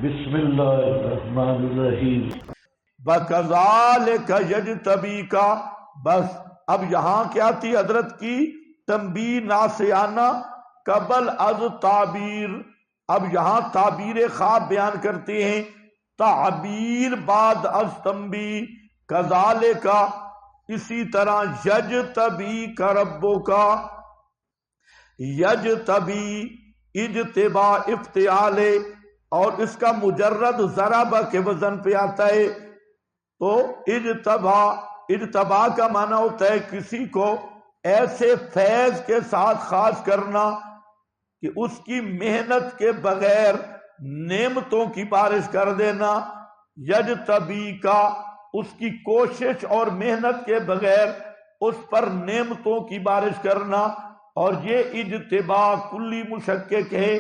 بسم اللہ الرحمن الرحیم۔ وَكَذَلِكَ يَجْتَبِيكَ، بس اب یہاں کیا تھی حضرت کی تنبیہ ناسیانہ قبل از تعبیر، اب یہاں تعبیر خواب بیان کرتے ہیں، تعبیر بعد از تنبیہ۔ کذالک، اسی طرح یجتبیک ربک، یجتبی اجتباء افتعال، اور اس کا مجرد ضربہ کے وزن پہ آتا ہے، تو اجتبا کا معنی ہوتا ہے کسی کو ایسے فیض کے ساتھ خاص کرنا کہ اس کی محنت کے بغیر نعمتوں کی بارش کر دینا۔ یجتبی کا، اس کی کوشش اور محنت کے بغیر اس پر نعمتوں کی بارش کرنا، اور یہ اجتباء کلی مشکک ہے،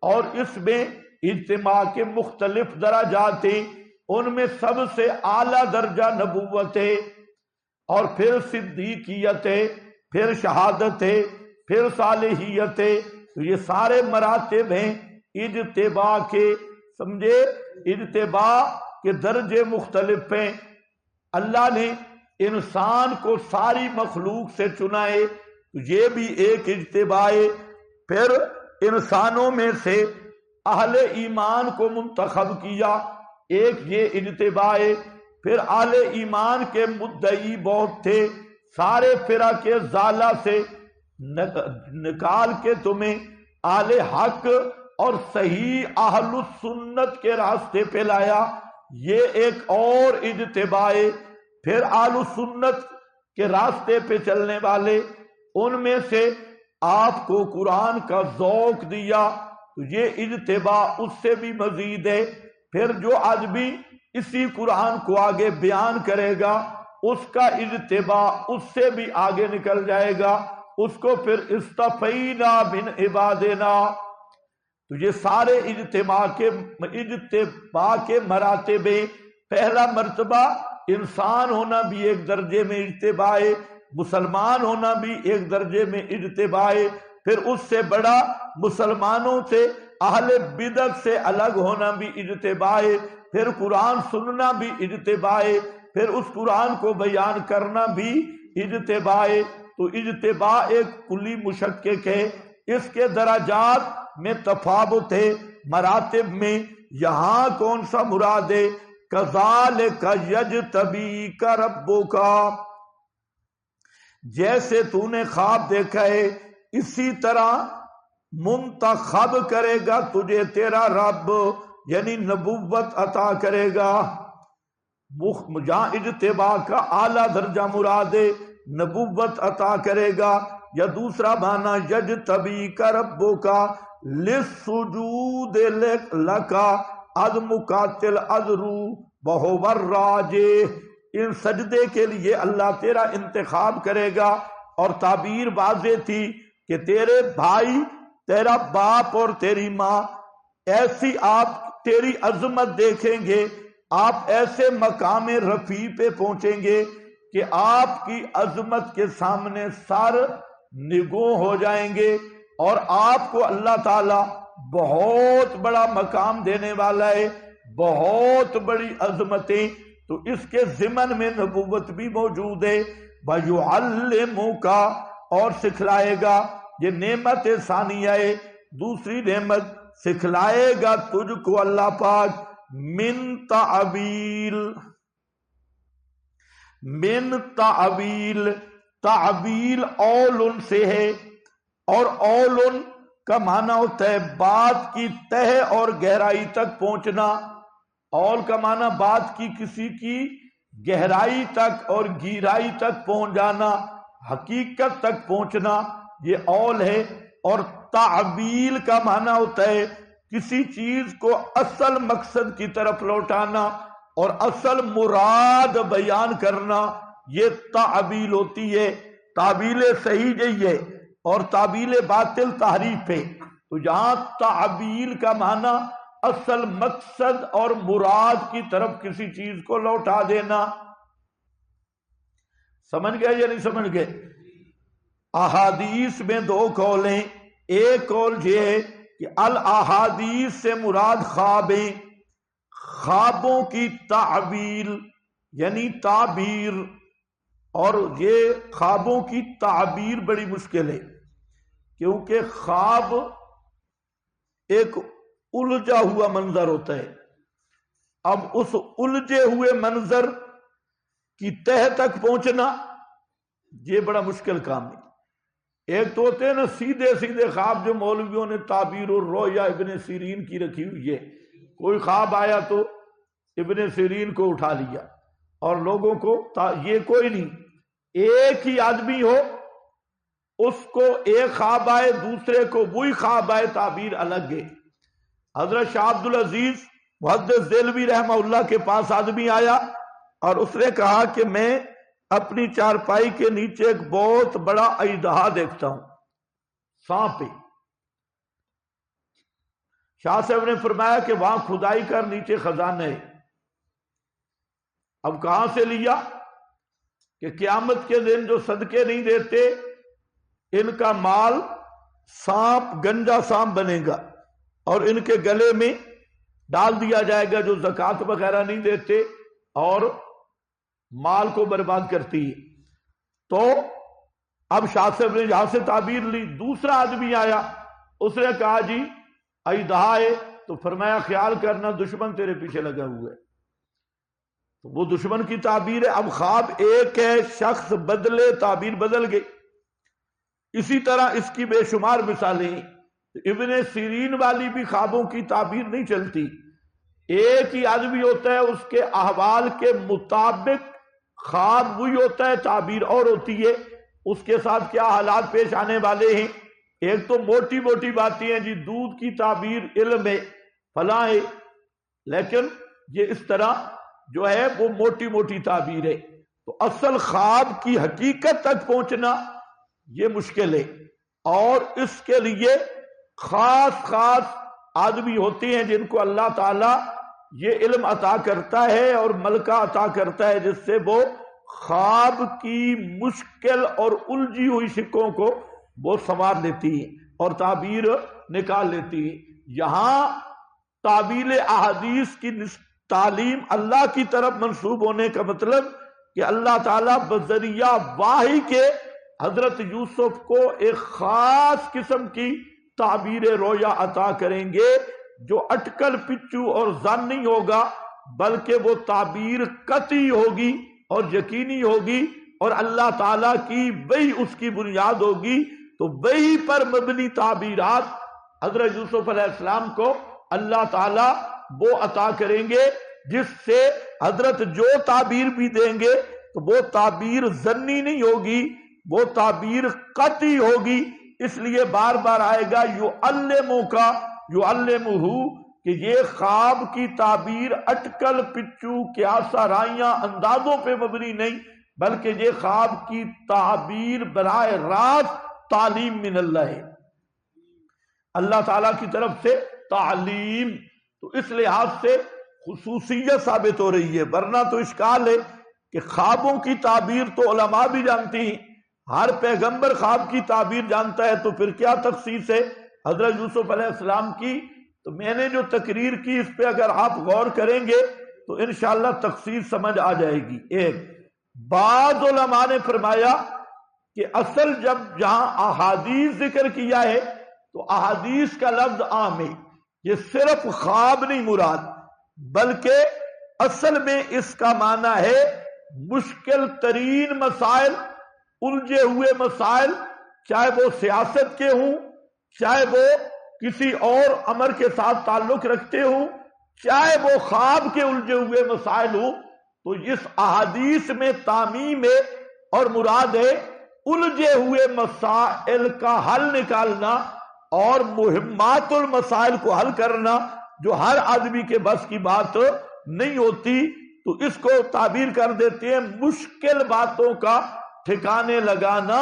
اور اس میں اجتماع کے مختلف درجات ہیں، ان میں سب سے اعلیٰ درجہ نبوت ہے، اور پھر صدیقیت ہے، پھر شہادت ہے، پھر صالحیت ہے، تو یہ سارے مراتب ہیں اجتباع کے، سمجھے؟ اجتباع کے درجے مختلف ہیں۔ اللہ نے انسان کو ساری مخلوق سے چنا ہے، تو یہ بھی ایک اجتباع ہے۔ پھر انسانوں میں سے اہل ایمان کو منتخب کیا، ایک یہ اجتباع ہے۔ پھر اہل ایمان کے مدعی بہت تھے، سارے فرق کے ضالہ سے نکال کے تمہیں اہل حق اور صحیح اہل السنت کے راستے پہ لایا، یہ ایک اور اجتباع ہے۔ پھر اہل السنت کے راستے پہ چلنے والے، ان میں سے آپ کو قرآن کا ذوق دیا، تو یہ اجتباع اس سے بھی مزید ہے۔ پھر جو آج بھی اسی قرآن کو آگے بیان کرے گا، اس کا اجتباع اس سے بھی آگے نکل جائے گا، اس کو پھر اصطفینا من عبادنا۔ تو یہ سارے اجتباع کے مراتب ہیں۔ پہلا مرتبہ انسان ہونا بھی ایک درجے میں اجتباع ہے، مسلمان ہونا بھی ایک درجے میں اجتباع ہے، پھر اس سے بڑا مسلمانوں سے اہل بدعت سے الگ ہونا بھی اجتباع ہے، پھر قرآن سننا بھی اجتباع ہے، پھر اس قرآن کو بیان کرنا بھی اجتباع ہے۔ تو اجتباع ایک کلی مشکک ہے، اس کے درجات میں تفاوت ہے، مراتب میں۔ یہاں کون سا مراد ہے؟ کذالک یجتبیک ربک، جیسے تو نے خواب دیکھا ہے اسی طرح منتخب کرے گا تجھے تیرا رب، یعنی نبوت عطا کرے گا۔ جہاں اجتباع کا اعلیٰ درجہ مراد ہے، نبوت عطا کرے گا۔ یا دوسرا معنی یجتبیک ربک للسجود لک اذ مقاتل اذرو وہو الراجح، ان سجدے کے لیے اللہ تیرا انتخاب کرے گا۔ اور تعبیر واضح تھی کہ تیرے بھائی، تیرا باپ اور تیری ماں ایسی آپ تیری عظمت دیکھیں گے، آپ ایسے مقام رفیع پہ پہنچیں گے کہ آپ کی عظمت کے سامنے سر نگوں ہو جائیں گے، اور آپ کو اللہ تعالی بہت بڑا مقام دینے والا ہے، بہت بڑی عظمتیں۔ تو اس کے ضمن میں نبوت بھی موجود ہے۔ وَيُعَلِّمُكَ، اور سکھلائے گا، یہ نعمت ثانیہ ہے، دوسری نعمت سکھلائے گا تجھ کو اللہ پاک من تعویل، تعویل اولن سے ہے، اور اولن کا معنی ہوتا ہے بات کی تہ اور گہرائی تک پہنچنا۔ اول کا معنی بات کی کسی کی گہرائی تک اور گہرائی تک پہنچ جانا، حقیقت تک پہنچنا، یہ اول ہے۔ اور تعویل کا معنی ہوتا ہے کسی چیز کو اصل مقصد کی طرف لوٹانا اور اصل مراد بیان کرنا، یہ تعویل ہوتی ہے۔ تعویل صحیح یہی ہے، اور تعویل باطل تحریف ہے۔ تو جہاں تعویل کا معنی اصل مقصد اور مراد کی طرف کسی چیز کو لوٹا دینا، سمجھ گئے یا نہیں سمجھ گئے؟ احادیث میں دو قول ہیں، ایک قول یہ ہے کہ الاحادیث سے مراد خواب ہیں، خوابوں کی تعبیر یعنی تعبیر، اور یہ خوابوں کی تعبیر بڑی مشکل ہے، کیونکہ خواب ایک الجھا ہوا منظر ہوتا ہے۔ اب اس الجھے ہوئے منظر کی تہ تک پہنچنا یہ بڑا مشکل کام ہے۔ ایک تو ہوتے ہیں نا سیدھے سیدھے خواب جو مولویوں نے تعبیر الرؤیا ابن سیرین کی رکھی ہوئی ہے، کوئی خواب آیا تو ابن سیرین کو اٹھا لیا اور لوگوں کو یہ کوئی نہیں، ایک ہی آدمی ہو اس کو ایک خواب آئے دوسرے کو وہی خواب آئے، تعبیر الگ ہے۔ حضرت شاہ عبد العزیز محدث دہلوی رحمہ اللہ کے پاس آدمی آیا اور اس نے کہا کہ میں اپنی چارپائی کے نیچے ایک بہت بڑا اژدہا دیکھتا ہوں، سانپ ہے۔ شاہ صاحب نے فرمایا کہ وہاں کھدائی کر نیچے خزانہ ہے۔ اب کہاں سے لیا کہ قیامت کے دن جو صدقے نہیں دیتے ان کا مال سانپ، گنجا سانپ بنے گا اور ان کے گلے میں ڈال دیا جائے گا، جو زکوٰۃ وغیرہ نہیں دیتے اور مال کو برباد کرتی ہے۔ تو اب شاہ صاحب نے یہاں سے تعبیر لی، دوسرا آدمی آیا، اس نے کہا جی اژدہا ہے، تو فرمایا خیال کرنا دشمن تیرے پیچھے لگا ہوا ہے، تو وہ دشمن کی تعبیر ہے۔ اب خواب ایک ہے، شخص بدلے، تعبیر بدل گئی۔ اسی طرح اس کی بے شمار مثالیں ہیں۔ ابن سیرین والی بھی خوابوں کی تعبیر نہیں چلتی، ایک ہی آدمی ہوتا ہے، اس کے احوال کے مطابق خواب وہی ہوتا ہے، تعبیر اور ہوتی ہے، اس کے ساتھ کیا حالات پیش آنے والے ہیں۔ ایک تو موٹی موٹی باتیں ہیں جی، دودھ کی تعبیر علم ہے، فلاں ہے، لیکن یہ اس طرح جو ہے وہ موٹی موٹی تعبیر ہے، تو اصل خواب کی حقیقت تک پہنچنا یہ مشکل ہے، اور اس کے لیے خاص خاص آدمی ہوتے ہیں جن کو اللہ تعالی یہ علم عطا کرتا ہے اور ملکہ عطا کرتا ہے، جس سے وہ خواب کی مشکل اور الجھی ہوئی شکوں کو وہ سنوار لیتی ہیں اور تعبیر نکال لیتی ہیں۔ یہاں تعبیر احادیث کی تعلیم اللہ کی طرف منسوب ہونے کا مطلب کہ اللہ تعالیٰ بذریعہ وحی کے حضرت یوسف کو ایک خاص قسم کی تعبیر رویا عطا کریں گے، جو اٹکل پچو اور ظن نہیں ہوگا، بلکہ وہ تعبیر قطعی ہوگی اور یقینی ہوگی، اور اللہ تعالیٰ کی وہی اس کی بنیاد ہوگی۔ تو وہی پر مبنی تعبیرات حضرت یوسف علیہ السلام کو اللہ تعالیٰ وہ عطا کریں گے، جس سے حضرت جو تعبیر بھی دیں گے تو وہ تعبیر ظنی نہیں ہوگی، وہ تعبیر قطعی ہوگی۔ اس لیے بار بار آئے گا یعلمہ کہ یہ خواب کی تعبیر اٹکل پچو قیاسہ رائیاں اندازوں پہ مبنی نہیں، بلکہ یہ خواب کی تعبیر براہ راست تعلیم من اللہ ہے، اللہ تعالیٰ کی طرف سے تعلیم، تو اس لحاظ سے خصوصیت ثابت ہو رہی ہے۔ ورنہ تو اشکال ہے کہ خوابوں کی تعبیر تو علماء بھی جانتی ہیں، ہر پیغمبر خواب کی تعبیر جانتا ہے، تو پھر کیا تخصیص ہے حضرت یوسف علیہ السلام کی؟ تو میں نے جو تقریر کی اس پہ اگر آپ غور کریں گے تو انشاءاللہ تخصیص سمجھ آ جائے گی۔ ایک بعض علماء نے فرمایا کہ اصل جب جہاں احادیث ذکر کیا ہے تو احادیث کا لفظ عام ہے، یہ صرف خواب نہیں مراد، بلکہ اصل میں اس کا معنی ہے مشکل ترین مسائل، الجھے ہوئے مسائل، چاہے وہ سیاست کے ہوں، چاہے وہ کسی اور امر کے ساتھ تعلق رکھتے ہوں، چاہے وہ خواب کے الجھے ہوئے مسائل ہوں، تو اس احادیث میں تعمیم ہے اور مراد ہے الجھے ہوئے مسائل کا حل نکالنا اور مہمات المسائل کو حل کرنا، جو ہر آدمی کے بس کی بات نہیں ہوتی، تو اس کو تعبیر کر دیتے ہیں مشکل باتوں کا ٹھکانے لگانا،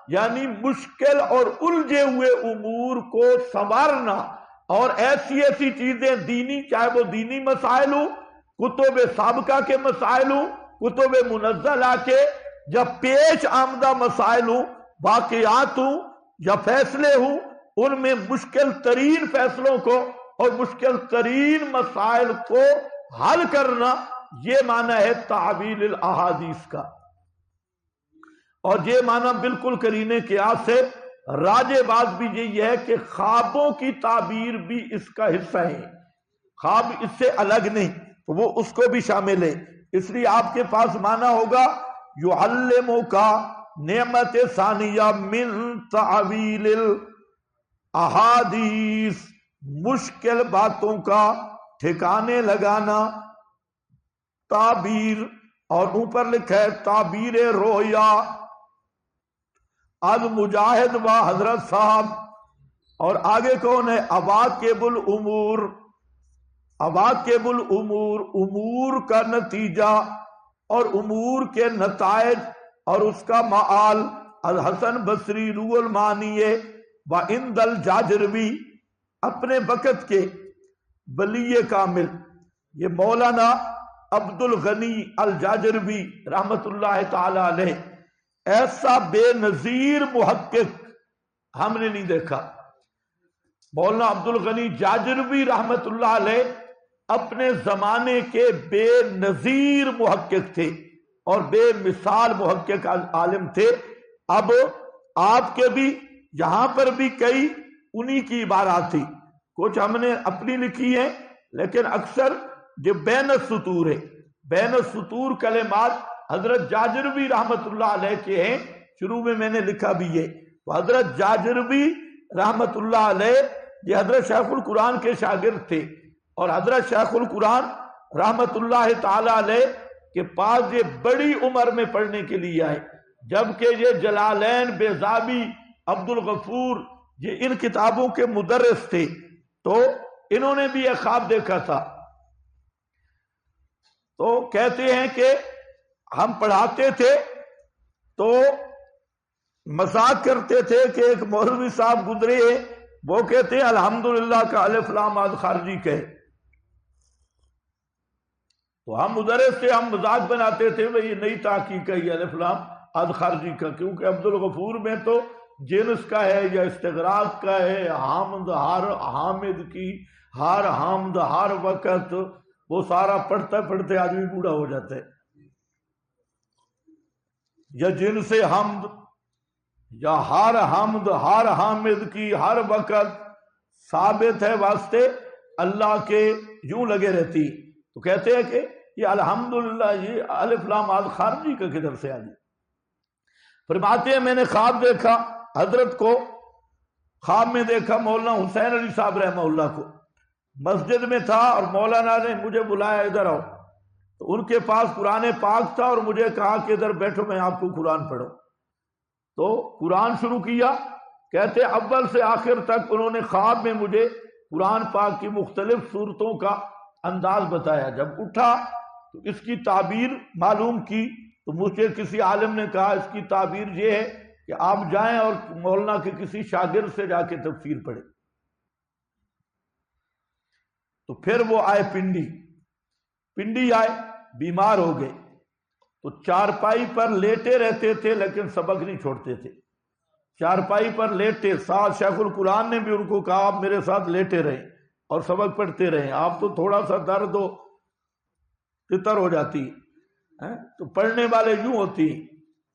یعنی مشکل اور الجھے ہوئے امور کو سنوارنا، اور ایسی ایسی چیزیں دینی، چاہے وہ دینی مسائل ہوں، کتب سابقہ کے مسائل ہوں، کتب منزلہ کے جب پیش آمدہ مسائل ہوں، واقعات ہوں یا فیصلے ہوں، ان میں مشکل ترین فیصلوں کو اور مشکل ترین مسائل کو حل کرنا، یہ معنی ہے تعویل الاحادیث کا، اور یہ معنی بالکل قرینے قیاس سے راجح بات بھی یہی ہے کہ خوابوں کی تعبیر بھی اس کا حصہ ہے، خواب اس سے الگ نہیں، وہ اس کو بھی شامل ہے۔ اس لیے آپ کے پاس معنی ہوگا یعلمک نعمت ثانیہ من تعویل الاحادیث، مشکل باتوں کا ٹھکانے لگانا، تعبیر، اور اوپر لکھا ہے تعبیر رویا، اب مجاہد و حضرت صاحب، اور آگے کون ہے؟ عواقب الامور، عواقب الامور، امور کا نتیجہ اور امور کے نتائج اور اس کا معال، الحسن بصری روح المعانی و عند الجاجروی، اپنے وقت کے ولی کامل، یہ مولانا عبد الغنی الجاجروی رحمت اللہ تعالی علیہ، ایسا بے نظیر محقق ہم نے نہیں دیکھا۔ مولانا عبد الغنی جاجروی رحمت اللہ علیہ اپنے زمانے کے بے نظیر محقق تھے اور بے مثال محقق عالم تھے۔ اب آپ کے بھی یہاں پر بھی کئی انہی کی عبارات تھی، کچھ ہم نے اپنی لکھی ہیں، لیکن اکثر جو بین السطور ہے، بین السطور کلمات حضرت جاجروی رحمت اللہ علیہ کے ہیں، شروع میں نے لکھا بھی ہے۔ تو حضرت جاجروی رحمت اللہ علیہ یہ حضرت شیخ القرآن کے شاگرد تھے، اور حضرت شیخ القرآن رحمت اللہ تعالی علیہ کے پاس یہ بڑی عمر میں پڑھنے کے لیے آئے، جبکہ یہ جلالین، بیضاوی، عبد الغفور، یہ ان کتابوں کے مدرس تھے، تو انہوں نے بھی ایک خواب دیکھا تھا۔ تو کہتے ہیں کہ ہم پڑھاتے تھے تو مذاق کرتے تھے کہ ایک مولوی صاحب گزرے ہیں، وہ کہتے ہیں الحمدللہ کا الف لام آد خارجی کہے، تو ہم مدرس سے ہم مذاق بناتے تھے وہ یہ نئی تحقیق ہے یہ الف لام آد خارجی کا، کیونکہ عبد الغفور میں تو جنس کا ہے یا استغراق کا ہے، حامد ہر حامد کی، ہر حامد ہر وقت، وہ سارا پڑھتے پڑھتے آدمی بوڑھا ہو جاتا ہے، یا جنس حمد یا ہر حمد ہر حامد کی ہر وقت ثابت ہے واسطے اللہ کے، یوں لگے رہتی۔ تو کہتے ہیں کہ یہ الحمدللہ یہ الف لام آد خارجی کا کدھر سے آ گئی؟ فرماتے ہیں میں نے خواب دیکھا، حضرت کو خواب میں دیکھا، مولانا حسین علی صاحب رحمہ اللہ کو، مسجد میں تھا اور مولانا نے مجھے بلایا ادھر آؤ، تو ان کے پاس قرآن پاک تھا اور مجھے کہا کہ ادھر بیٹھو میں آپ کو قرآن پڑھوں، تو قرآن شروع کیا۔ کہتے اول سے آخر تک انہوں نے خواب میں مجھے قرآن پاک کی مختلف صورتوں کا انداز بتایا۔ جب اٹھا تو اس کی تعبیر معلوم کی، تو مجھے کسی عالم نے کہا اس کی تعبیر یہ ہے کہ آپ جائیں اور مولانا کے کسی شاگرد سے جا کے تفسیر پڑھیں۔ تو پھر وہ آئے پنڈی آئے، بیمار ہو گئے، تو چارپائی پر لیٹے رہتے تھے لیکن سبق نہیں چھوڑتے تھے، چارپائی پر لیٹے، ساتھ شیخ القرآن نے بھی ان کو کہا آپ میرے ساتھ لیٹے رہیں اور سبق پڑھتے رہیں، آپ تو تھوڑا سا درد ہو تتر ہو جاتی ہے، تو پڑھنے والے یوں ہوتی ہیں۔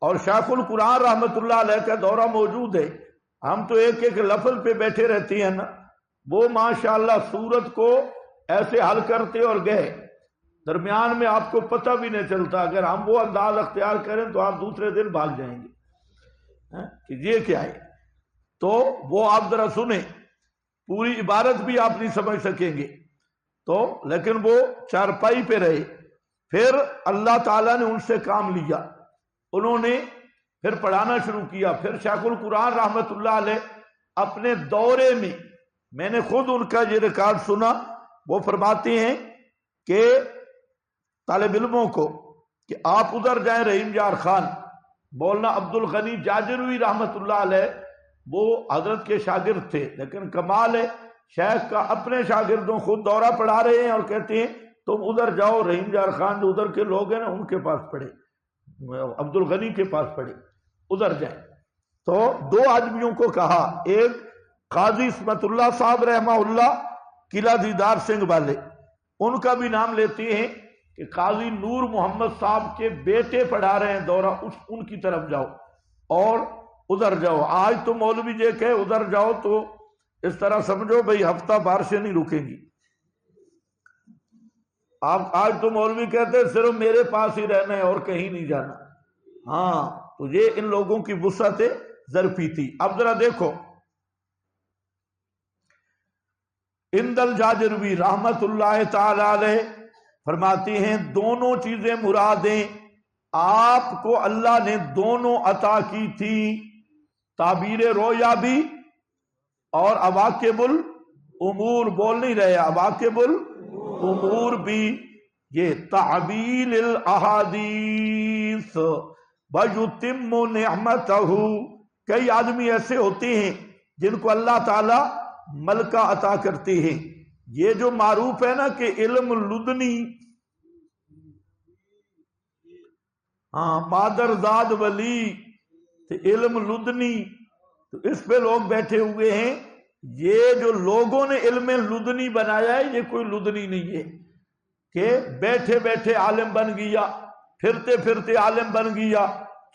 اور شیخ القرآن رحمت اللہ علیہ کا دورہ موجود ہے، ہم تو ایک ایک لفظ پہ بیٹھے رہتے ہیں نا، وہ ماشاءاللہ سورت کو ایسے حل کرتے اور گئے، درمیان میں آپ کو پتہ بھی نہیں چلتا، اگر ہم وہ انداز اختیار کریں تو آپ دوسرے دن بھاگ جائیں گے کہ یہ کیا ہے۔ تو وہ آپ ذرا سنیں، پوری عبارت بھی آپ نہیں سمجھ سکیں گے، تو لیکن وہ چارپائی پہ رہے، پھر اللہ تعالیٰ نے ان سے کام لیا، انہوں نے پھر پڑھانا شروع کیا۔ پھر شیخ القرآن رحمت اللہ علیہ اپنے دورے میں نے خود ان کا یہ ریکارڈ سنا، وہ فرماتے ہیں کہ طالب علموں کو کہ آپ ادھر جائیں، رحیم یار خان، مولانا عبد الغنی جاجروی رحمت اللہ علیہ وہ حضرت کے شاگرد تھے، لیکن کمال ہے شیخ کا اپنے شاگردوں خود دورہ پڑھا رہے ہیں اور کہتے ہیں تم ادھر جاؤ، رحیم یار خان جو ادھر کے لوگ ہیں نا ان کے پاس پڑھے، عبد الغنی کے پاس پڑھے، ادھر جائیں۔ تو دو آدمیوں کو کہا، ایک قاضی اسمت اللہ صاحب رحمہ اللہ قلعہ دیدار سنگھ والے، ان کا بھی نام لیتے ہیں کہ قاضی نور محمد صاحب کے بیٹے پڑھا رہے ہیں دورہ، ان کی طرف جاؤ اور ادھر جاؤ۔ آج تو مولوی جی کہے ادھر جاؤ تو اس طرح سمجھو بھئی ہفتہ بارشیں نہیں رکیں گی۔ آپ آج تو مولوی کہتے ہیں صرف میرے پاس ہی رہنا ہے اور کہیں نہیں جانا۔ ہاں تو یہ ان لوگوں کی وسعت ظرفی تھی۔ اب ذرا دیکھو، اند الجاجروی رحمت اللہ تعالی علیہ فرماتی ہیں دونوں چیزیں مرادیں آپ کو اللہ نے دونوں عطا کی تھی، تعبیر رویا بھی اور عواقب الامور، بول نہیں رہے، عواقب الامور بھی۔ یہ تعبیل الاحادیث وَيُتِمُّ نِعْمَتَهُ، کئی آدمی ایسے ہوتے ہیں جن کو اللہ تعالی ملکہ عطا کرتے ہیں۔ یہ جو معروف ہے نا کہ علم لدنی، ہاں مادر زاد ولی تو علم لدنی، تو اس پہ لوگ بیٹھے ہوئے ہیں۔ یہ جو لوگوں نے علم لدنی بنایا ہے یہ کوئی لدنی نہیں ہے کہ بیٹھے بیٹھے عالم بن گیا، پھرتے پھرتے عالم بن گیا،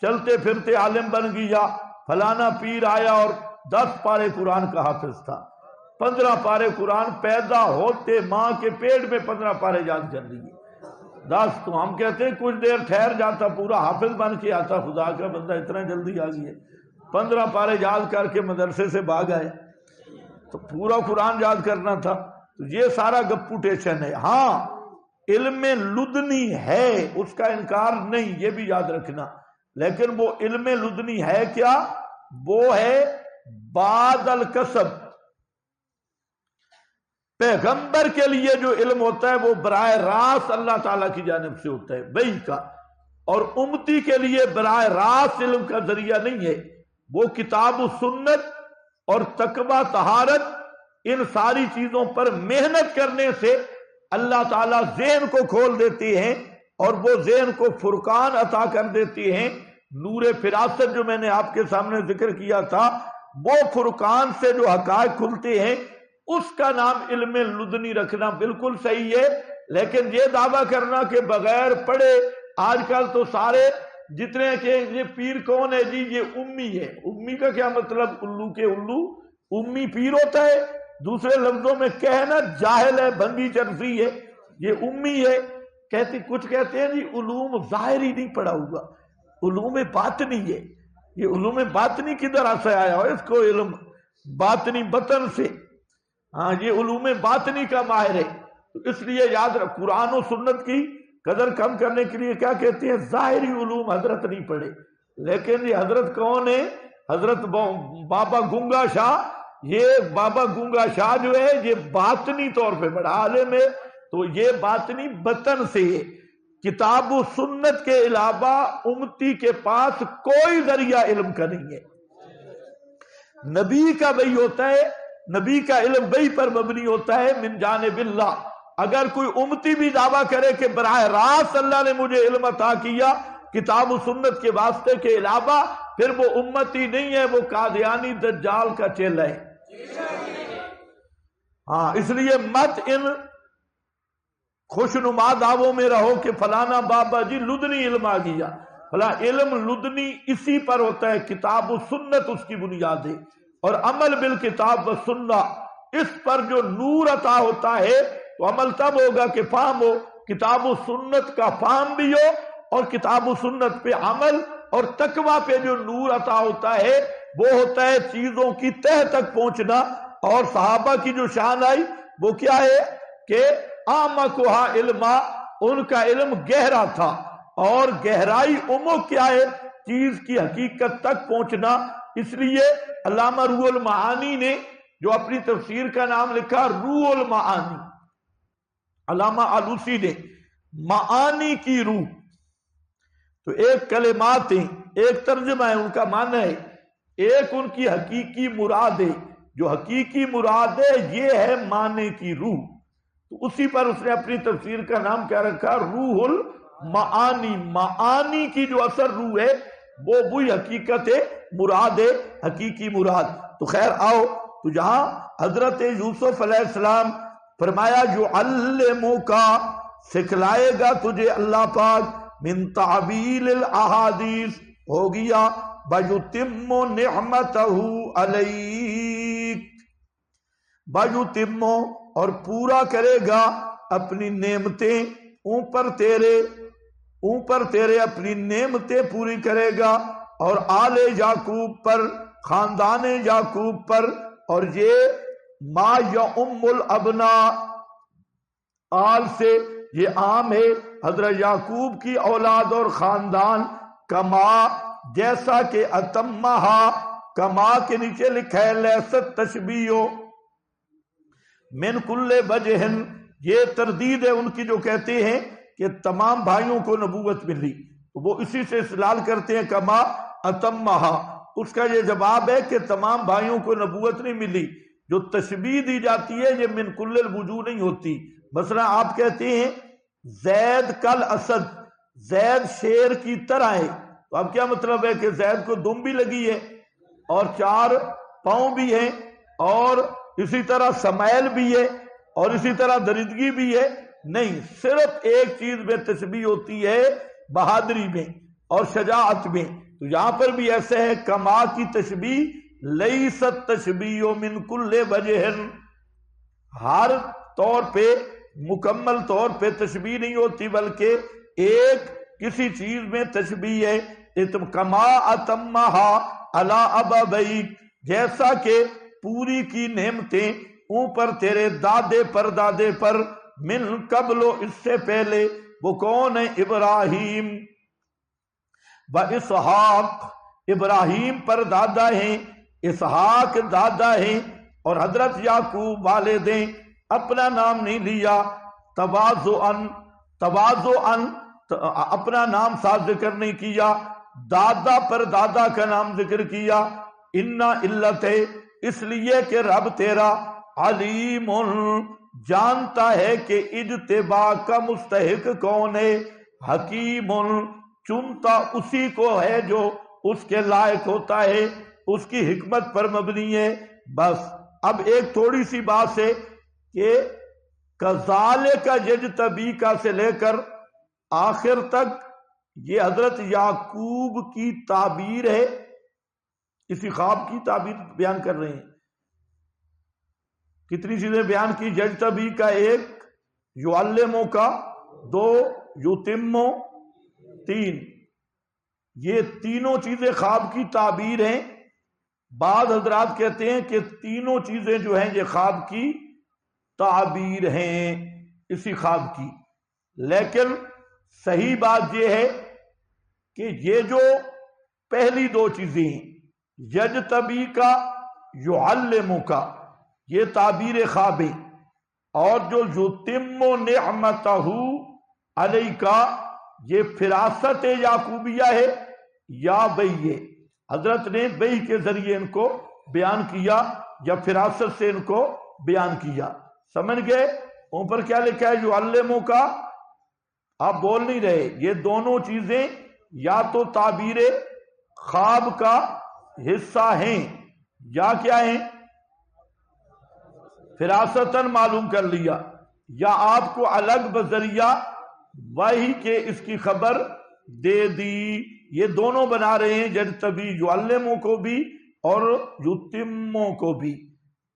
چلتے پھرتے عالم بن گیا۔ فلانا پیر آیا اور 10 پارے قرآن کا حافظ تھا، 15 پارے قرآن پیدا ہوتے ماں کے پیٹ میں 15 پارے یاد کر لیے۔ 10 تو ہم کہتے ہیں کچھ دیر ٹھہر جاتا پورا حافظ بن کے آتا، خدا کا بندہ اتنا جلدی آ گیا، 15 پارے یاد کر کے مدرسے سے بھاگ آئے، تو پورا قرآن یاد کرنا تھا۔ تو یہ سارا گپوٹیشن ہے۔ ہاں علم لدنی ہے، اس کا انکار نہیں، یہ بھی یاد رکھنا، لیکن وہ علم لدنی ہے کیا؟ وہ ہے بعد الکسب۔ پیغمبر کے لیے جو علم ہوتا ہے وہ براہ راست اللہ تعالیٰ کی جانب سے ہوتا ہے وحی کا، اور امتی کے لیے براہ راست علم کا ذریعہ نہیں ہے، وہ کتاب و سنت اور تقویٰ طہارت، ان ساری چیزوں پر محنت کرنے سے اللہ تعالیٰ ذہن کو کھول دیتے ہیں اور وہ ذہن کو فرقان عطا کر دیتے ہیں۔ نور فراست جو میں نے آپ کے سامنے ذکر کیا تھا، وہ فرقان سے جو حقائق کھلتے ہیں اس کا نام علم لدنی رکھنا بالکل صحیح ہے۔ لیکن یہ دعویٰ کرنا کہ بغیر پڑھے، آج کل تو سارے جتنے کہ یہ پیر کون ہے جی، یہ امی ہے۔ امی کا کیا مطلب؟ الو کے الو، امی پیر ہوتا ہے؟ دوسرے لفظوں میں کہنا جاہل ہے، بھنگی چرسی ہے، یہ امی ہے۔ کچھ کہتے ہیں جی علوم ظاہری نہیں پڑھا ہوا، علوم باطنی ہے۔ یہ علوم باطنی کدھر سے آیا ہو؟ اس کو علم باطنی بطن سے، ہاں یہ علوم باطنی کا ماہر ہے۔ تو اس لیے یاد رکھ، قرآن و سنت کی قدر کم کرنے کے لیے کیا کہتے ہیں؟ ظاہری علوم حضرت نہیں پڑھے۔ لیکن یہ حضرت کون ہے؟ حضرت بابا گنگا شاہ۔ یہ بابا گنگا شاہ جو ہے یہ باطنی طور پہ بڑا عالم ہے، تو یہ باطنی بطن سے ہے۔ کتاب و سنت کے علاوہ امتی کے پاس کوئی ذریعہ علم کا نہیں ہے۔ نبی کا وحی ہوتا ہے، نبی کا علم وحی پر مبنی ہوتا ہے من جانب اللہ۔ اگر کوئی امتی بھی دعویٰ کرے کہ براہ راست اللہ نے مجھے علم عطا کیا کتاب و سنت کے واسطے کے علاوہ، پھر وہ امتی نہیں ہے، وہ قادیانی دجال کا چیلا ہے۔ ہاں اس لیے مت ان خوشنما دعووں میں رہو کہ فلانا بابا جی لدنی علم آ گیا، فلاں علم لدنی اسی پر ہوتا ہے، کتاب و سنت اس کی بنیاد ہے، اور عمل بالکتاب و سنت، اس پر جو نور عطا ہوتا ہے تو عمل تب ہوگا کہ فہم ہو، کتاب و سنت کا فہم بھی ہو، اور کتاب و سنت پہ عمل اور تقویٰ پہ جو نور عطا ہوتا ہے وہ ہوتا ہے چیزوں کی تہ تک پہنچنا۔ اور صحابہ کی جو شان آئی وہ کیا ہے کہ اعمقھا علما، ان کا علم گہرا تھا، اور گہرائی عمق کیا ہے؟ چیز کی حقیقت تک پہنچنا۔ اس لیے علامہ روح المعانی نے جو اپنی تفسیر کا نام لکھا روح المعانی، علامہ آلوسی نے معانی کی روح، تو ایک کلمات ہیں، ایک ترجمہ ہے، ان کا معنی ہے، ایک ان کی حقیقی مراد ہے، جو حقیقی مراد ہے یہ ہے معنی کی روح، تو اسی پر اس نے اپنی تفسیر کا نام کیا رکھا؟ روح المعانی۔ معانی کی جو اثر روح ہے وہ وہی حقیقت ہے، مراد ہے، حقیقی مراد۔ تو خیر آؤ، تو جہاں حضرت یوسف علیہ السلام فرمایا یعلمک سکھلائے گا تجھے اللہ پاک من تعبیل الاحادیث ہو گیا وَيُتِمُّ نِعْمَتَهُ عَلَيْكَ وَيُتِمُّ اور پورا کرے گا اپنی نعمتیں اوپر تیرے اپنی نعمتیں پوری کرے گا اور آل یعقوب پر خاندان یعقوب پر اور یہ ما یعم الابناء آل سے یہ عام ہے حضرت یعقوب کی اولاد اور خاندان کما جیسا کہ اتمہا کما کے نیچے لکھا ہے لیست تشبیہ من کل وجہ یہ تردید ہے ان کی جو کہتے ہیں کہ تمام بھائیوں کو نبوت ملی تو وہ اسی سے استدلال کرتے ہیں کما اتمہا اس کا یہ جواب ہے کہ تمام بھائیوں کو نبوت نہیں ملی جو تشبیہ دی جاتی ہے یہ من کل الوجوہ نہیں ہوتی مثلا آپ کہتے ہیں زید کل اسد زید شیر کی طرح ہے تو اب کیا مطلب ہے کہ زید کو دم بھی لگی ہے اور 4 پاؤں بھی ہیں اور اسی طرح سمیل بھی ہے اور اسی طرح درندگی بھی ہے نہیں صرف ایک چیز میں تشبیہ ہوتی ہے بہادری میں اور شجاعت میں تو یہاں پر بھی ایسے ہے کما کی تشبیہ لیست تشبیہ من کل وجہ ہر طور پہ مکمل طور پہ تشبیہ نہیں ہوتی بلکہ ایک کسی چیز میں تشبیہ ہے کما اتمہا علی ابویک جیسا کہ پوری کی نعمتیں اوپر تیرے دادے پر دادے پر من قبل اس سے پہلے وہ کون ہے ابراہیم و اسحاق ابراہیم پر دادا ہیں اسحاق دادا ہیں اور حضرت یعقوب والدیں اپنا نام نہیں لیا تواضعن اپنا نام ساتھ ذکر نہیں کیا دادا پر دادا کا نام ذکر کیا انا علت ہے اس لیے کہ رب تیرا علیم جانتا ہے کہ اجتباء کا مستحق کون ہے حکیم چنتا اسی کو ہے جو اس کے لائق ہوتا ہے اس کی حکمت پر مبنی ہے بس اب ایک تھوڑی سی بات ہے کہ کذالک یجتبیک سے لے کر آخر تک یہ حضرت یعقوب کی تعبیر ہے اسی خواب کی تعبیر بیان کر رہے ہیں کتنی چیزیں بیان کی یجتبی کا 1 یعلمو کا 2 یتمو 3 یہ تینوں چیزیں خواب کی تعبیر ہیں بعض حضرات کہتے ہیں کہ تینوں چیزیں جو ہیں یہ خواب کی تعبیر ہیں اسی خواب کی لیکن صحیح بات یہ ہے کہ یہ جو پہلی 2 چیزیں ہیں یجتبی کا یعلمو کا یہ تعبیر خواب ہے اور جو یتم نعمتہ علیکا یہ فراست یعقوبیہ ہے یا بئی ہے حضرت نے بئی کے ذریعے ان کو بیان کیا یا فراست سے ان کو بیان کیا سمجھ گئے اوپر کیا لکھا ہے یعلمو کا آپ بول نہیں رہے یہ دونوں چیزیں یا تو تعبیر خواب کا حصہ ہیں یا کیا ہیں فراستاً معلوم کر لیا یا آپ کو الگ بذریعہ وحی کے اس کی خبر دے دی یہ دونوں بنا رہے ہیں یجتبی یعلمو کو بھی اور یتمو کو بھی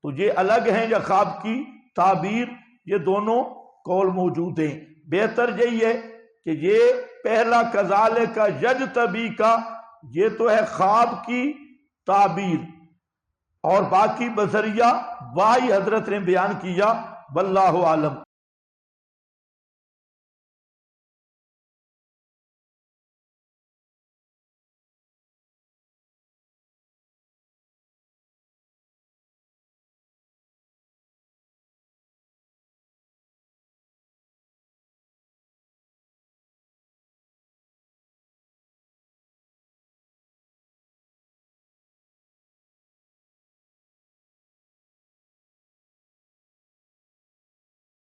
تو یہ الگ ہیں یا خواب کی تعبیر یہ دونوں قول موجود ہیں بہتر یہی ہے کہ یہ پہلا کذالک کا یجتبی کا یہ تو ہے خواب کی تعبیر اور باقی بذریعہ وحی حضرت نے بیان کیا واللہ عالم